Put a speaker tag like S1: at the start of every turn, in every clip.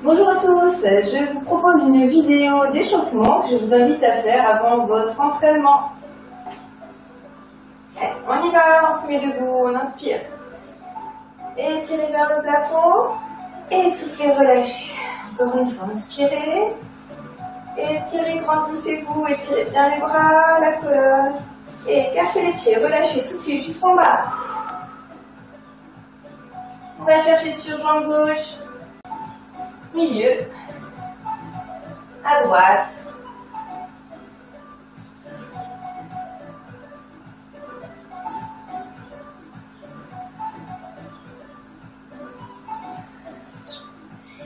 S1: Bonjour à tous, je vous propose une vidéo d'échauffement que je vous invite à faire avant votre entraînement. Allez, on y va, on se met debout, on inspire. Étirez vers le plafond et soufflez, relâchez. Encore une fois, inspirez. Étirez, grandissez-vous, étirez bien les bras, la colonne. Et écartez les pieds, relâchez, soufflez jusqu'en bas. On va chercher sur jambe gauche. Milieu, à droite,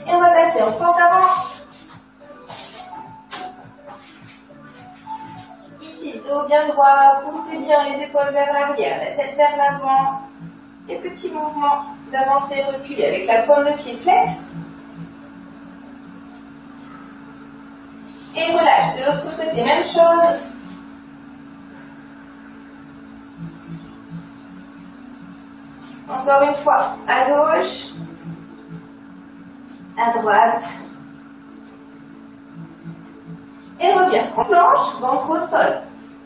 S1: et on va passer en fente avant. Ici, dos bien droit, poussez bien les épaules vers l'arrière, la tête vers l'avant, et petits mouvements d'avancer et reculer avec la pointe de pied flex. Et relâche de l'autre côté, même chose. Encore une fois, à gauche, à droite. Et reviens en planche, ventre au sol.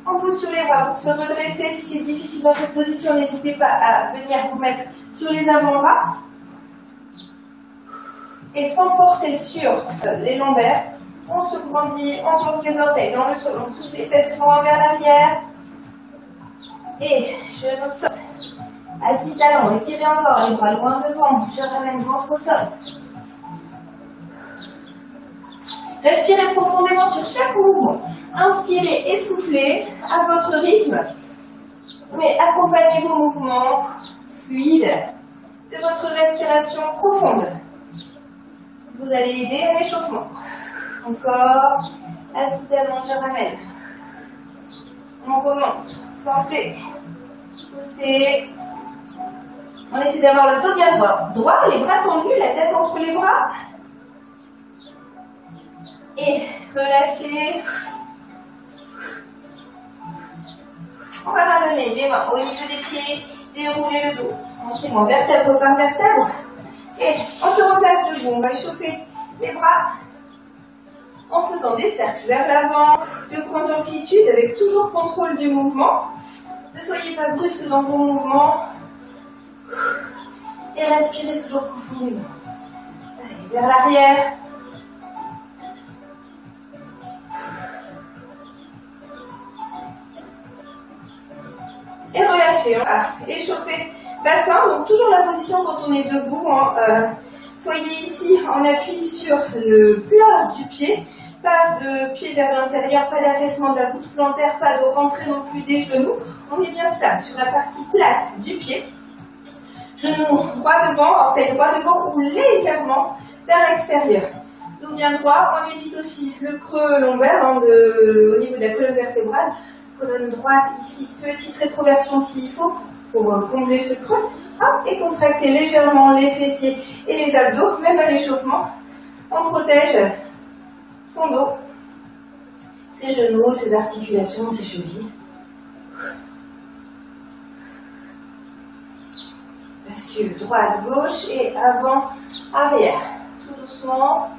S1: On pousse sur les bras pour se redresser. Si c'est difficile dans cette position, n'hésitez pas à venir vous mettre sur les avant-bras. Et sans forcer sur les lombaires. On se grandit, on plante les orteils dans le sol, on pousse les fesses loin vers l'arrière. Et genoux au sol. Assis talon, étirez encore les bras loin devant. Je ramène ventre au sol. Respirez profondément sur chaque mouvement. Inspirez et soufflez à votre rythme. Mais accompagnez vos mouvements fluides de votre respiration profonde. Vous allez aider à l'échauffement. Encore, assis talon, je ramène. On remonte, plantez, poussez. On essaie d'avoir le dos bien droit, les bras tendus, la tête entre les bras. Et relâchez. On va ramener les mains au niveau des pieds, dérouler le dos tranquillement, vertèbre par vertèbre. Et on se replace debout, on va échauffer les bras. En faisant des cercles vers l'avant, de grande amplitude, avec toujours contrôle du mouvement. Ne soyez pas brusque dans vos mouvements. Et respirez toujours profondément. Allez, vers l'arrière. Et relâchez. On va échauffer bassin. Donc toujours la position quand on est debout. Soyez ici en appui sur le plat du pied. Pas de pied vers l'intérieur, pas d'affaissement de la voûte plantaire, pas de rentrée non plus des genoux. On est bien stable sur la partie plate du pied. Genou droit devant, orteil droit devant ou légèrement vers l'extérieur. Dos bien droit, on évite aussi le creux lombaire au niveau de la colonne vertébrale. Colonne droite ici, petite rétroversion s'il faut pour combler ce creux. Hop, et contractez légèrement les fessiers et les abdos, même à l'échauffement. On protège son dos, ses genoux, ses articulations, ses chevilles. Bascule droite, gauche et avant, arrière. Tout doucement.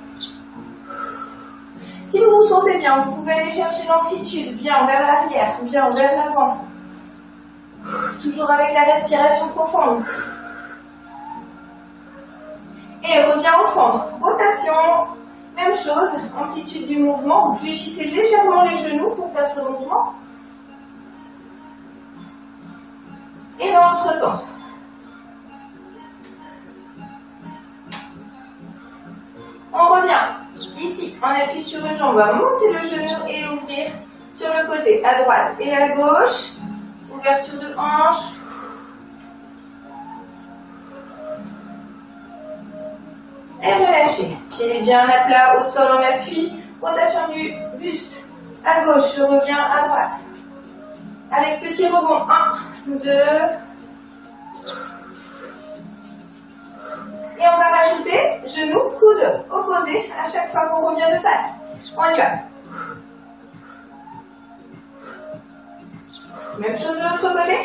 S1: Si vous vous sentez bien, vous pouvez aller chercher l'amplitude, bien vers l'arrière, bien vers l'avant. Toujours avec la respiration profonde. Et revient au centre. Rotation. Même chose, amplitude du mouvement, vous fléchissez légèrement les genoux pour faire ce mouvement. Et dans l'autre sens. On revient ici, on appuie sur une jambe, on va monter le genou et ouvrir sur le côté, à droite et à gauche. Ouverture de hanche. Et relâchez. Pieds bien à plat, au sol en appui. Rotation du buste. À gauche, je reviens à droite. Avec petit rebond. 1, 2. Et on va rajouter genoux, coudes opposés à chaque fois qu'on revient de face. On y va. Même chose de l'autre côté.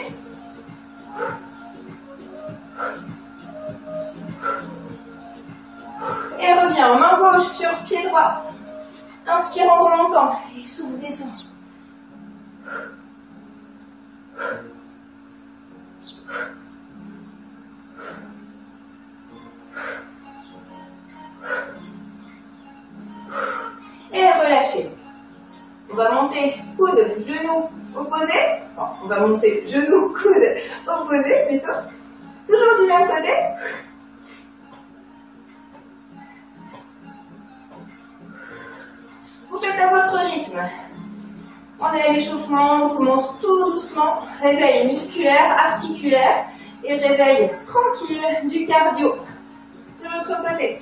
S1: Et revient bien, main gauche sur pied droit. Inspire en remontant. Et souffle, descend. Et relâchez. On va monter coude, genou opposé. Bon, on va monter genou, coude opposé plutôt. Toujours du même côté. Vous faites à votre rythme. On est à l'échauffement, on commence tout doucement. Réveil musculaire, articulaire et réveil tranquille du cardio. De l'autre côté.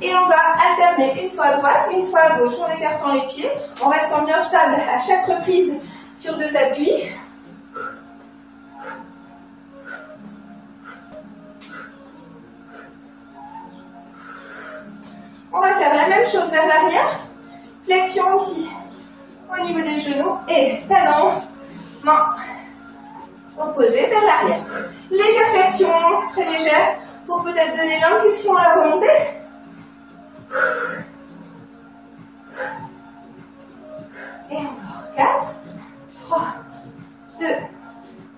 S1: Et on va alterner une fois à droite, une fois à gauche en écartant les pieds, en restant bien stable à chaque reprise sur 2 appuis. On va faire la même chose vers l'arrière. Flexion ici, au niveau des genoux et talons, mains opposées vers l'arrière. Légère flexion, très légère, pour peut-être donner l'impulsion à la remontée. Et encore 4, 3, 2,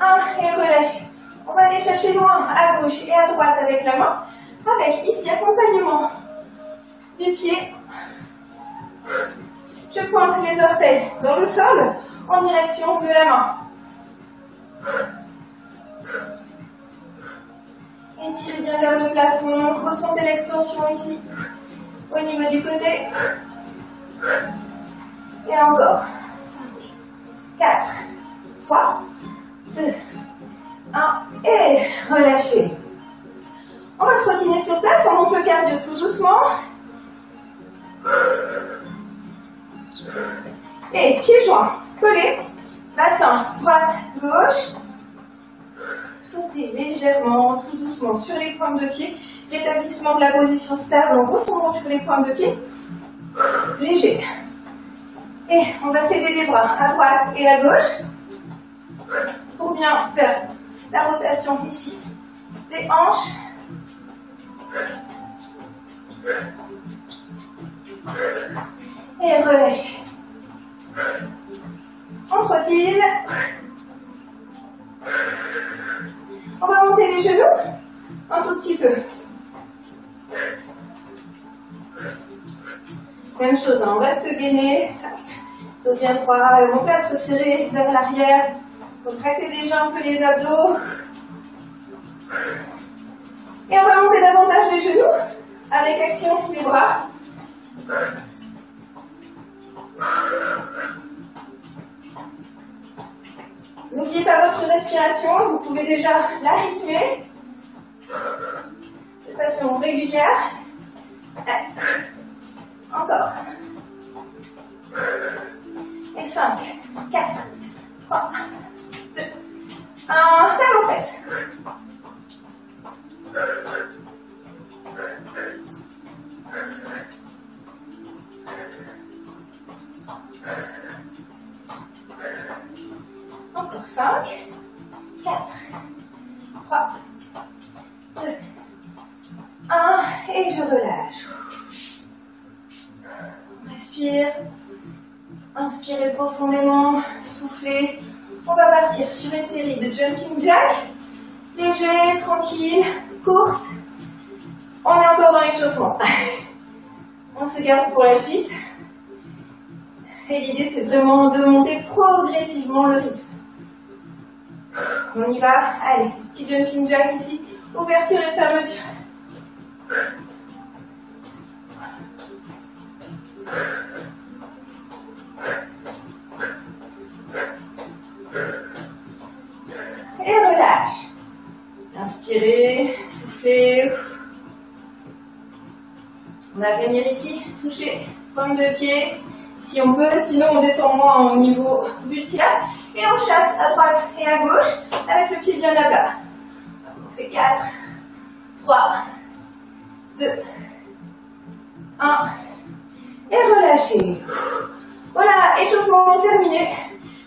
S1: 1 et relâchez. On va aller chercher loin à gauche et à droite avec la main, avec ici accompagnement du pied. Je pointe les orteils dans le sol en direction de la main. Étirez bien vers le plafond, ressentez l'extension ici, au niveau du côté. Et encore. 5, 4, 3, 2, 1. Et relâchez. On va trottiner sur place, on monte le cardio tout doucement. Et pieds joints, collés. Bassin, droite, gauche. Sautez légèrement, tout doucement sur les pointes de pied. Rétablissement de la position stable en retournant sur les pointes de pied. Léger. Et on va s'aider les bras à droite et à gauche pour bien faire la rotation ici des hanches. Et relâchez. On trottine. On va monter les genoux un tout petit peu. Même chose, hein, on reste gainé, dos bien droit, l'omoplate resserrée vers l'arrière, contractez déjà un peu les abdos. Et on va monter davantage les genoux avec action des bras. N'oubliez pas votre respiration, vous pouvez déjà la rythmer de façon régulière. Encore. Et 5, 4, 3, 2, 1. Talons fesses. Encore 5, 4, 3, 2, 1. Et je relâche. Respire, inspirez profondément, soufflez. On va partir sur une série de jumping jacks, léger, tranquille, courte. On est encore dans l'échauffement. On se garde pour la suite. Et l'idée, c'est vraiment de monter progressivement le rythme. On y va. Allez, petit jumping jack ici. Ouverture et fermeture. Et relâche. Inspirez, soufflez. On va venir ici, toucher pointe de pied, si on peut, sinon on descend moins au niveau du tiers. Et on chasse à droite et à gauche avec le pied bien à plat. On fait 4, 3, 2, 1. Et relâchez. Voilà, échauffement terminé.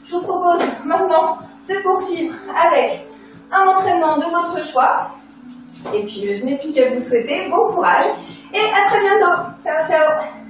S1: Je vous propose maintenant de de poursuivre avec un entraînement de votre choix. Et puis, je n'ai plus qu'à vous souhaiter bon courage et à très bientôt. Ciao, ciao.